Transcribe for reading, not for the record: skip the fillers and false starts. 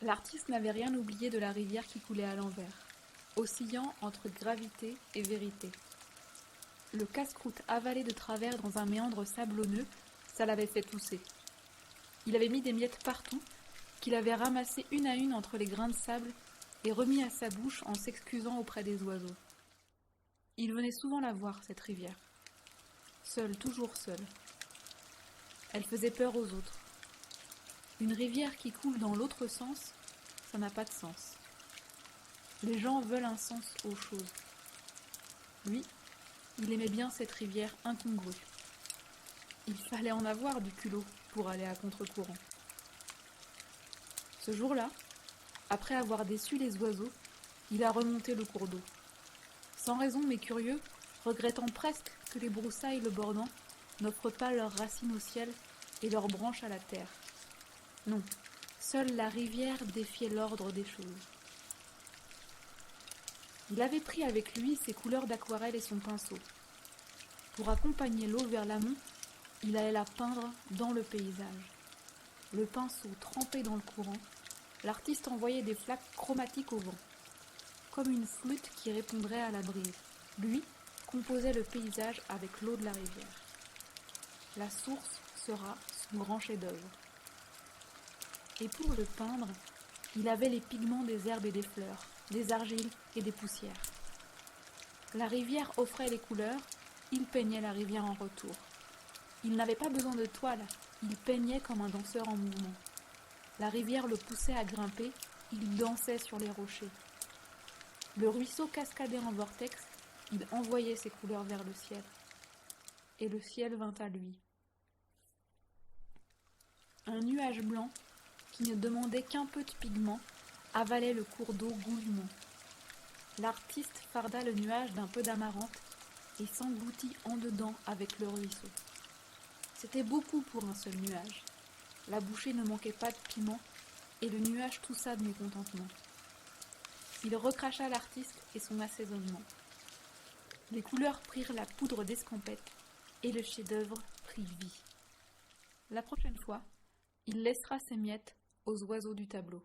L'artiste n'avait rien oublié de la rivière qui coulait à l'envers, oscillant entre gravité et vérité. Le casse-croûte avalé de travers dans un méandre sablonneux, ça l'avait fait tousser. Il avait mis des miettes partout, qu'il avait ramassées une à une entre les grains de sable et remis à sa bouche en s'excusant auprès des oiseaux. Il venait souvent la voir, cette rivière. Seule, toujours seule. Elle faisait peur aux autres. Une rivière qui coule dans l'autre sens, ça n'a pas de sens. Les gens veulent un sens aux choses. Lui, il aimait bien cette rivière incongrue. Il fallait en avoir du culot pour aller à contre-courant. Ce jour-là, après avoir déçu les oiseaux, il a remonté le cours d'eau. Sans raison mais curieux, regrettant presque que les broussailles le bordant n'offrent pas leurs racines au ciel et leurs branches à la terre. Non, seule la rivière défiait l'ordre des choses. Il avait pris avec lui ses couleurs d'aquarelle et son pinceau. Pour accompagner l'eau vers l'amont, il allait la peindre dans le paysage. Le pinceau trempé dans le courant, l'artiste envoyait des flaques chromatiques au vent, comme une flûte qui répondrait à la brise. Lui composait le paysage avec l'eau de la rivière. La source sera son grand chef-d'œuvre. Et pour le peindre, il avait les pigments des herbes et des fleurs, des argiles et des poussières. La rivière offrait les couleurs, il peignait la rivière en retour. Il n'avait pas besoin de toile, il peignait comme un danseur en mouvement. La rivière le poussait à grimper, il dansait sur les rochers. Le ruisseau cascadait en vortex, il envoyait ses couleurs vers le ciel. Et le ciel vint à lui. Un nuage blanc, qui ne demandait qu'un peu de pigment, avalait le cours d'eau goulûment. L'artiste farda le nuage d'un peu d'amarante et s'engloutit en dedans avec le ruisseau. C'était beaucoup pour un seul nuage. La bouchée ne manquait pas de piment et le nuage toussa de mécontentement. Il recracha l'artiste et son assaisonnement. Les couleurs prirent la poudre d'escampette et le chef-d'œuvre prit vie. La prochaine fois, il laissera ses miettes aux oiseaux du tableau.